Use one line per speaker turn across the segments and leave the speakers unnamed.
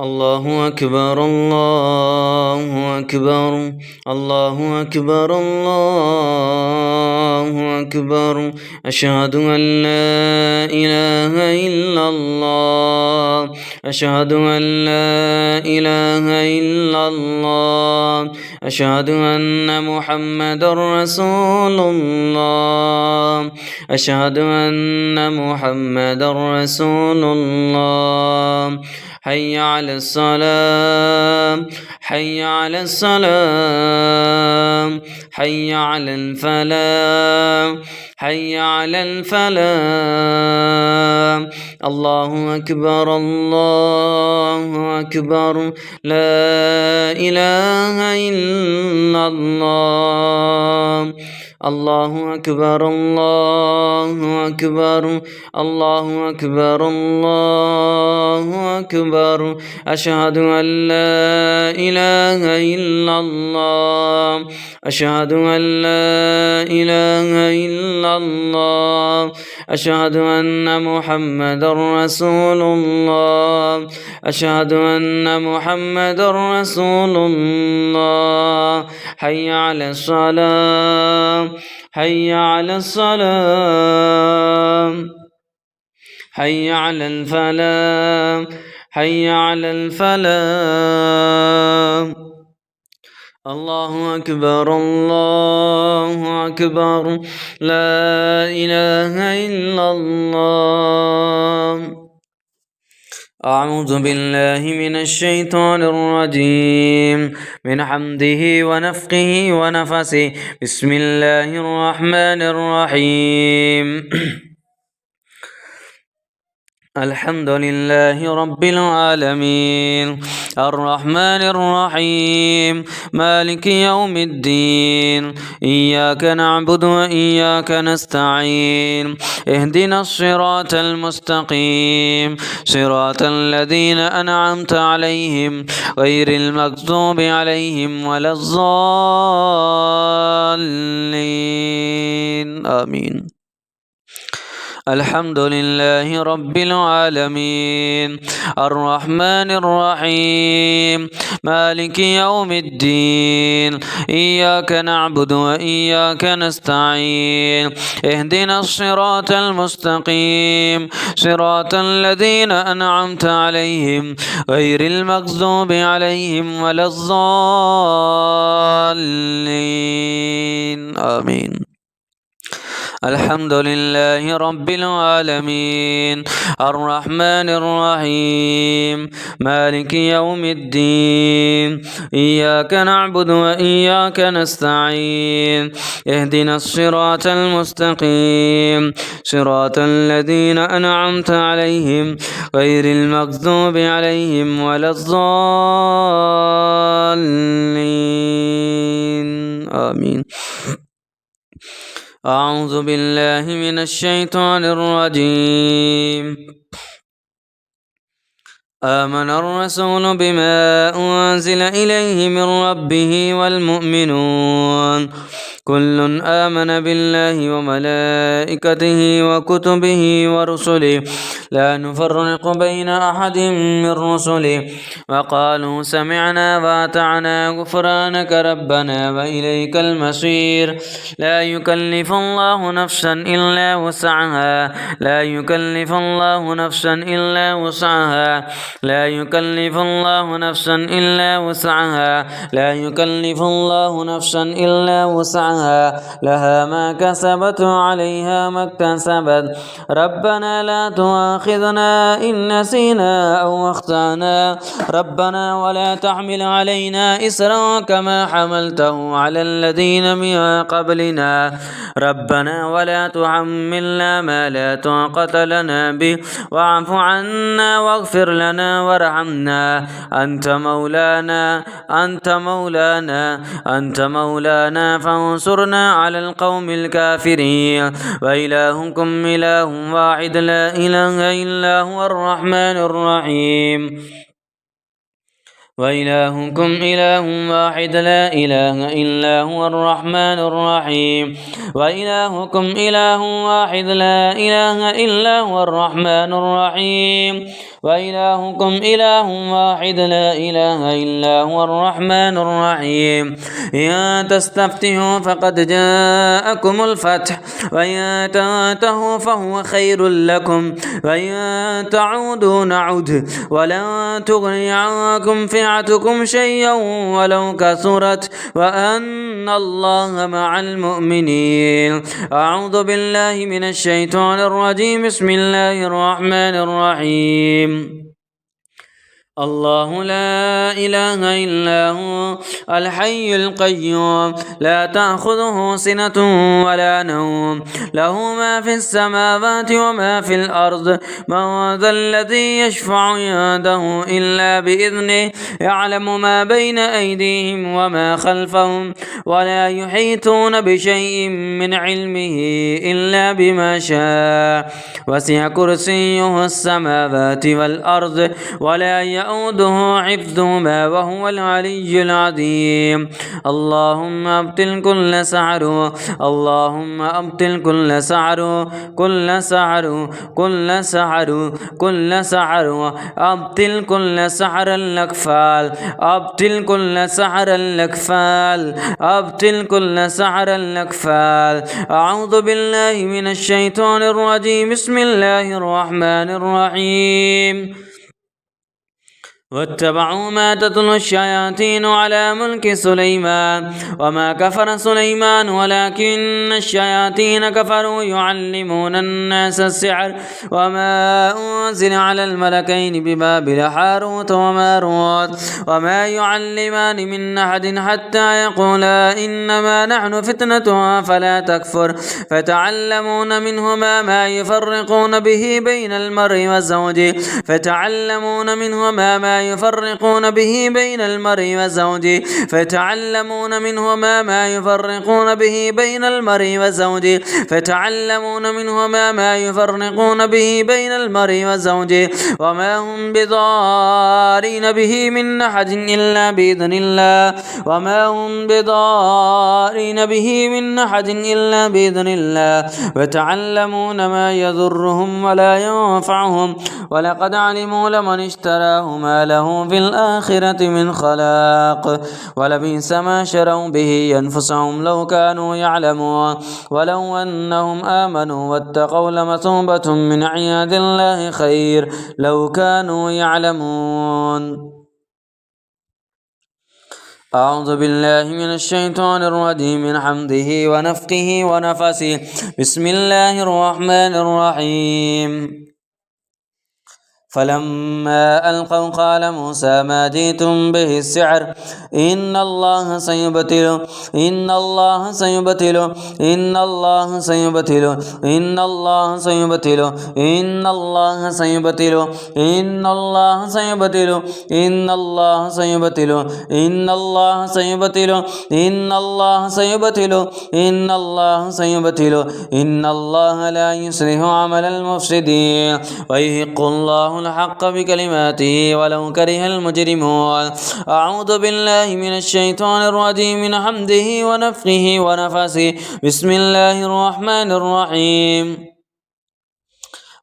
الله أكبر الله أكبر الله أكبر الله أكبر أشهد أن لا إله إلا الله أشهد أن لا إله إلا الله أشهد أن محمد رسول الله أشهد أن محمد رسول الله حي على الصلاة حي على الصلاة حي على الفلاح حي على الفلاح الله أكبر الله أكبر لا إله إلا الله الله أكبر الله أكبر الله أكبر الله أكبر أشهد أن لا إله إلا الله أشهد أن لا إله إلا الله أشهد أن محمد رسول الله أشهد أن محمد رسول الله حي على الصلاة حي على الصلاة حي على الفلاح حي على الفلاح الله أكبر الله أكبر لا إله إلا الله أعوذ بالله من الشيطان الرجيم من حمده ونفخه ونفسه بسم الله الرحمن الرحيم الحمد لله رب العالمين الرحمن الرحيم مالك يوم الدين إياك نعبد وإياك نستعين اهدنا الصراط المستقيم صراط الذين أنعمت عليهم غير المغضوب عليهم ولا الضالين آمين الحمد لله رب العالمين الرحمن الرحيم مالك يوم الدين إياك نعبد وإياك نستعين اهدنا الصراط المستقيم صراط الذين أنعمت عليهم غير المغضوب عليهم ولا الضالين آمين الحمد لله رب العالمين الرحمن الرحيم مالك يوم الدين إياك نعبد وإياك نستعين اهدنا الصراط المستقيم صراط الذين أنعمت عليهم غير المغضوب عليهم ولا الضالين آمين أعوذ بالله من الشيطان الرجيم آمن الرسول بما أنزل إليه من ربه والمؤمنون كل آمن بالله وملائكته وكتبه ورسله لا نفرق بين أحد من رسله وقالوا سمعنا وأطعنا غفرانك ربنا وإليك المصير لا يكلف الله نفسا إلا وسعها لا يكلف الله نفسا إلا وسعها لا يكلف الله نفسا إلا وسعها لا يكلف الله نفسا إلا وسعها لها ما كسبت وعليها ما اكتسبت ربنا لا تؤاخذنا إن نسينا أو أخطأنا ربنا ولا تحمل علينا إسرا كما حملته على الذين من قبلنا ربنا ولا تحملنا ما لا طاقة لنا به واعف عنا واغفر لنا وارحمنا أنت مولانا فانصرنا على القوم الكافرين وإلهكم إله واحد لا إله إلا هو الرحمن الرحيم وإلهكم إله واحد لا إله إلا هو الرحمن الرحيم وإلهكم إله واحد لا إله إلا هو الرحمن الرحيم وإلهكم إله واحد لا إله إلا هو الرحمن الرحيم إن تستفتحوا فقد جاءكم الفتح وإن تنتهوا فهو خير لكم وإن تعودوا نعد ولن تغني عنكم فئتكم شيئا ولو كثرت وأن الله مع المؤمنين. أعوذ بالله من الشيطان الرجيم. بسم الله الرحمن الرحيم. الله لا إله إلا هو الحي القيوم لا تأخذه سنة ولا نوم له ما في السماوات وما في الأرض من ذا الذي يشفع عنده إلا بإذنه يعلم ما بين أيديهم وما خلفهم ولا يحيطون بشيء من علمه إلا بما شاء وسع كرسيه السماوات والأرض ولا يؤوده حفظهما وهو العلي العظيم. اللهم أبطل كل سحر اللهم أبطل كل سحر كل سحر كل سحر كل سحر أبطل كل سحر الأكفال أبطل كل سحر الأكفال أبطل كل سحر الأكفال. أعوذ بالله من الشيطان الرجيم. بسم الله الرحمن الرحيم. واتبعوا ما تتلو الشياطين على ملك سليمان وما كفر سليمان ولكن الشياطين كفروا يعلمون الناس السحر وما أنزل على الملكين ببابل هاروت وماروت وما يعلمان من أحد حتى يقولا إنما نحن فتنة فلا تكفر فتعلمون منهما ما يفرقون به بين المرء وزوجه فتعلمون منهما ما يفرقون به بين المرء وزوجه فتعلمون منهما ما يفرقون به بين المرء وزوجه فتعلمون منهما ما يفرقون به بين المرء وزوجه وما هم بضارين به من أحد إلا بإذن الله وما هم بضارين به من أحد إلا بإذن الله وتعلمون ما يضرهم ولا ينفعهم ولقد علموا لمن اشتراه ما له في الآخرة من خلاق ولبئس ما شروا به أنفسهم لو كانوا يعلمون ولو أنهم آمنوا واتقوا لمثوبة من عياد الله خير لو كانوا يعلمون. أعوذ بالله من الشيطان الرجيم من حمده ونفخه ونفسه. بسم الله الرحمن الرحيم. فلما ألقوا قال موسى ما جئتم به السحر إن الله سيبطله إن الله سيبطله إن الله سيبطله إن الله سيبطله إن الله سيبطله إن الله سيبطله إن الله سيبطله إن الله سيبطله إن الله سيبطله إن الله سيبطله إن الله لا يصلح عمل المفسدين ويحق الله الحق بكلماته ولو كره المجرمون. أعوذ بالله من الشيطان الرجيم من حمده ونفخه ونفسه. بسم الله الرحمن الرحيم.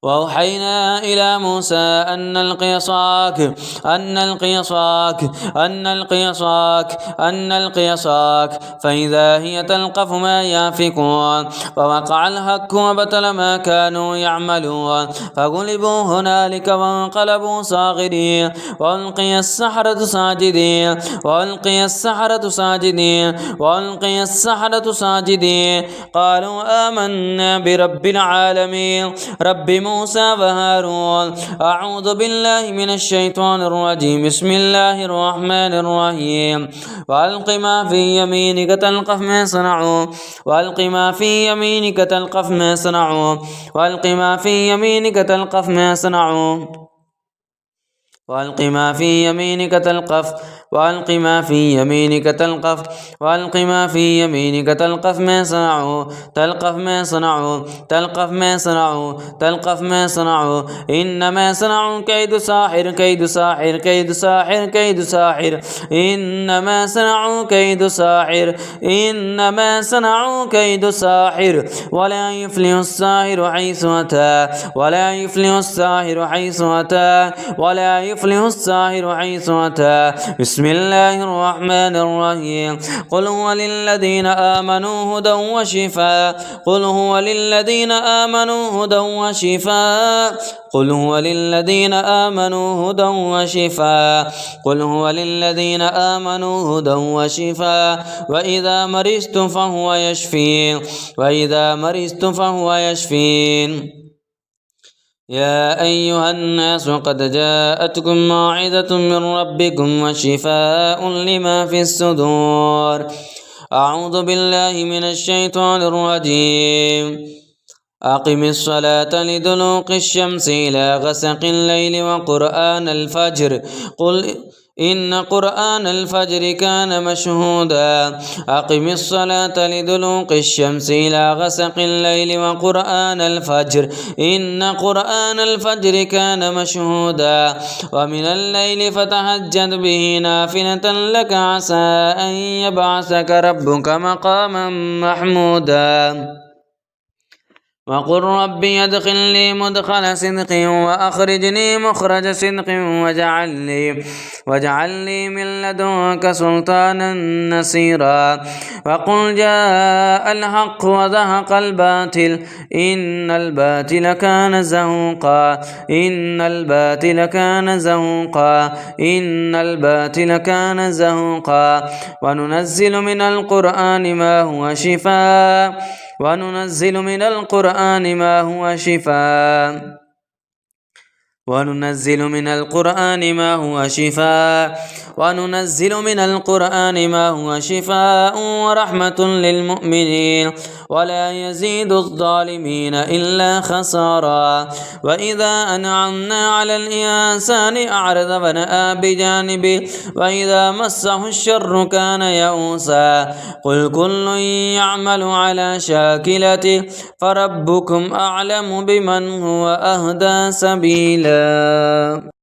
وأوحينا إلى موسى أن ألقي عصاك أن ألقي عصاك أن ألقي عصاك أن ألقي عصاك فإذا هي تلقف ما يأفكون فوقع الحق وبطل ما كانوا يعملون فغلبوا هنالك وانقلبوا صاغرين وألقي السحرة ساجدين وألقي السحرة ساجدين وألقي السحرة ساجدين قالوا آمنا برب العالمين رب موسى وهارون. أعوذ بالله من الشيطان الرجيم. بسم الله الرحمن الرحيم. وألق ما في يمينك تلقف ما صنعوا وألق ما في يمينك تلقف ما صنعوا وألق ما في يمينك تلقف ما صنعوا وألق ما في يمينك تلقف وألق ما في يمينك تلقف وألق ما في يمينك تلقف ما صنعوا تلقف ما صنعوا تلقف ما صنعوا تلقف ما صنعوا إنما صنعوا كيد ساحر كيد ساحر كيد ساحر كيد ساحر إنما صنعوا كيد ساحر إنما صنعوا كيد ساحر ولا يفلح الساحر حيث أتى ولا يفلح الساحر حيث أتى ولا يفلح الساحر حيث أتى بسم الله الرحمن الرحيم قل هو للذين آمنوا هدى وشفاء قل هو للذين آمنوا هدى وشفاء قل هو للذين آمنوا هدى وشفاء قل هو للذين آمنوا هدى وشفاء وإذا مرضت فهو يشفين وإذا مرضت فهو يشفين يا أيها الناس قد جاءتكم موعظة من ربكم وشفاء لما في الصدور أعوذ بالله من الشيطان الرجيم أقم الصلاة لدلوق الشمس إلى غسق الليل وقرآن الفجر قل إن قرآن الفجر كان مشهودا أقم الصلاة لدلوق الشمس إلى غسق الليل وقرآن الفجر إن قرآن الفجر كان مشهودا ومن الليل فتهجد به نافلة لك عسى أن يبعثك ربك مقاما محمودا وقل ربي ادخلني مدخل صدق وأخرجني مخرج صدق واجعل لي من لدنك سلطانا نصيرا وقل جاء الحق وزهق الباطل إن الباطل كان زهوقا إن الباطل كان زهوقا إن الباطل كان زهوقا وننزل من القرآن ما هو شفاء وننزل من القرآن ما هو شفاء وننزل من القرآن ما هو شفاء وننزل من القرآن ما هو شفاء ورحمة للمؤمنين ولا يزيد الظالمين إلا خسارا وإذا أنعمنا على الإنسان أعرض ونأى بجانبه وإذا مسه الشر كان يئوسا قل كل يعمل على شاكلته فربكم أعلم بمن هو أهدى سبيلا